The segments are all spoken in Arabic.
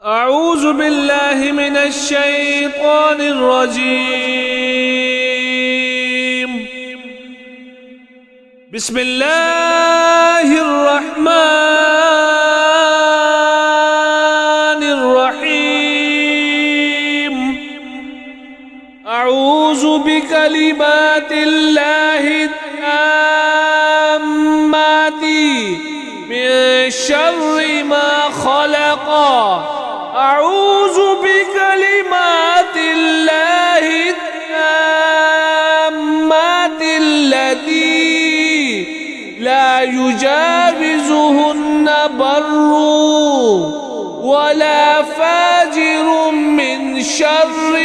أعوذ بالله من الشيطان الرجيم. بسم الله الرحمن الرحيم. أعوذ بكلمات الله التامات من شر ما خلق. أعوذ بكلمات الله التامات التي لا يجاوزهن بر ولا فاجر من شر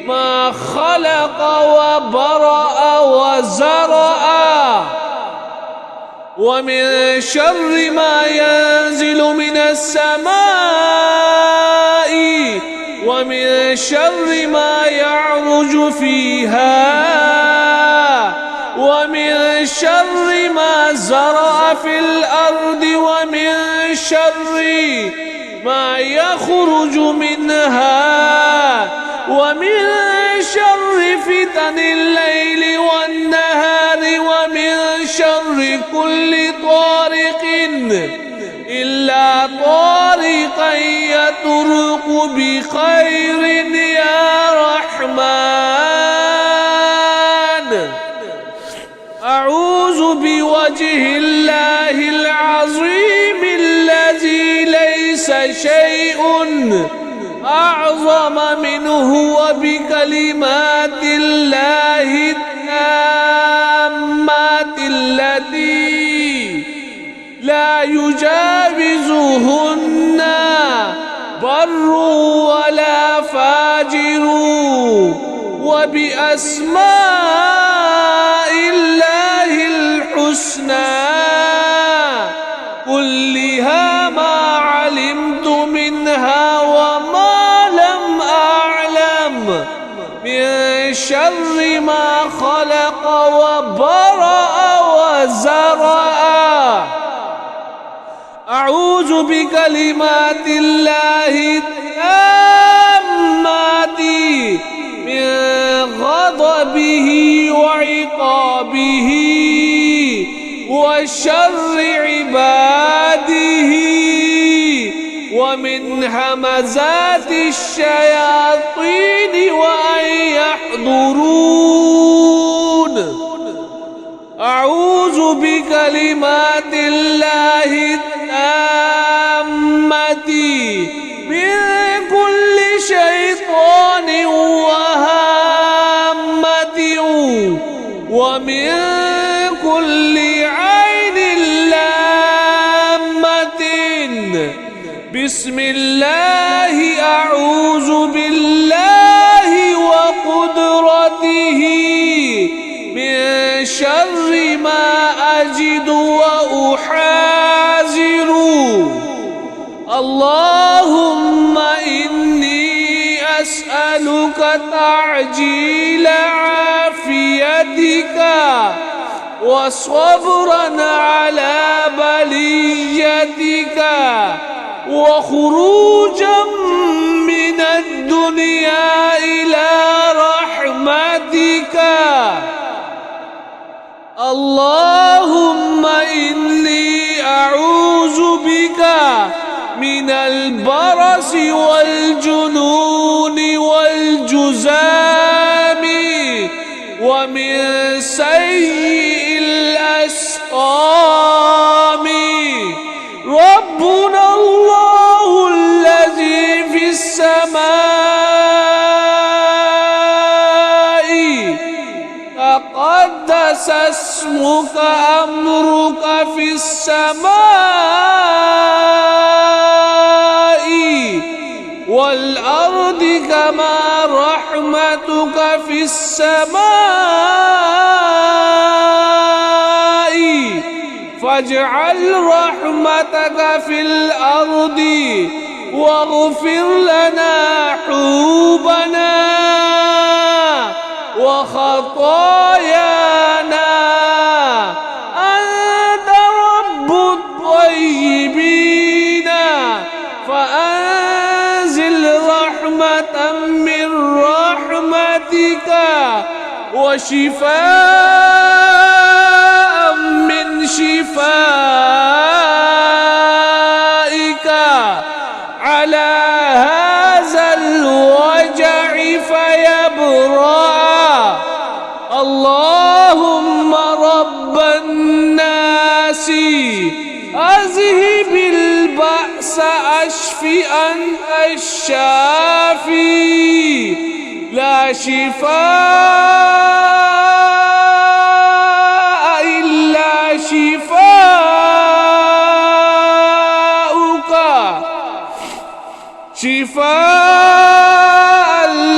ما خلق وبرأ وزرأ، ومن شر ما ينزل من السماء، ومن شر ما يعرج فيها، ومن شر ما زرع في الأرض، ومن شر ما يخرج منها، ومن شر فتن الليل والنهار، ومن شر كل طارق إلا طارقا يطرق بخير يا رحمن. أعوذ بوجه الله العظيم الذي ليس شيء أعظم منه، وبكلمات الله التامات التي لا يجاوزهن بر ولا فاجر، وبأسماء الله الحسنى كلها ما علمت منها وما لم أعلم، من شر ما خلق وبرأ وزرأ. أعوذ بكلمات الله التامات من غضبه وعقابه وشر عباده، ومن همزات الشياطين وأن يحضرون. أعوذ بكلمات الله التامة من كل شيطان وهامة، ومن كل عين لامة. بسم الله أعوذ بالله وقدرته من شر ما أجد وأحاذر. اللهم إني أسألك تعجيل عافيتك وصبرا على بليتك وخروجا من الدنيا إلى رحمتك. اللهم إني أعوذ بك من البرص والجنون والجذام ومن سيء الأسقام. ربنا الله الذي في السماء، تقدس اسمك، أمرك في السماء والأرض كما رحمتك في السماء، فاجعل رحمتك في الأرض واغفر لنا حوبنا وخطايانا. أنت رب الطيبين فأنت وشفاء من شفائك على هذا الوجع فيبرأ. اللهم رب الناس أذهب البأس أشف أنت الشافي لا شفاء إلا شفاؤك شفاء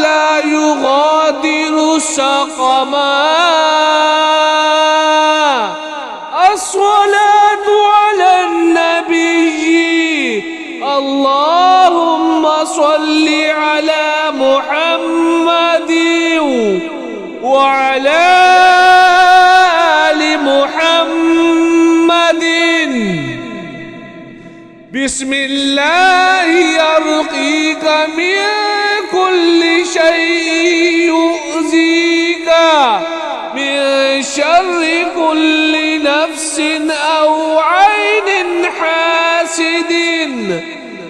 لا يغادر سقما. الصلاة على النبي. اللهم صل على محمد وعلى آل محمد. بسم الله يرقيك من كل شيء يؤذيك من شر كل نفس أو عين حاسد.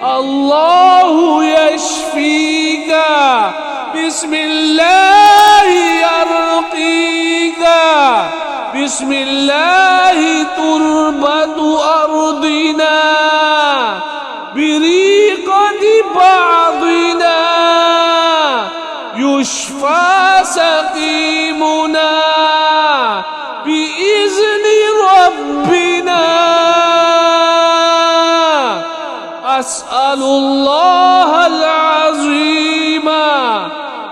الله يشفيك. بسم الله يرقيك. بسم الله تربة أرضنا بريقة بعضنا يشفى سقيمنا بإذن ربنا. أسأل الله العظيم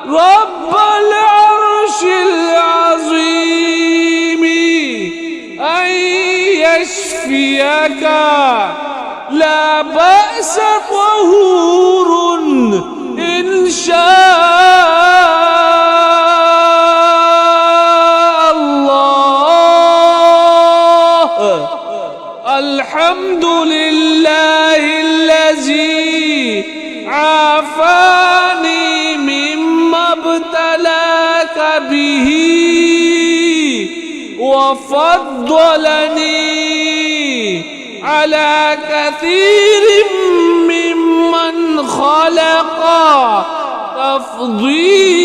رب العرش العظيم أن يشفيك. لا بأس طهور إن شاء الله. الحمد لله الذي عافاني مما ابتلاك به وفضلني على كثير ممن خلق تفضيلا.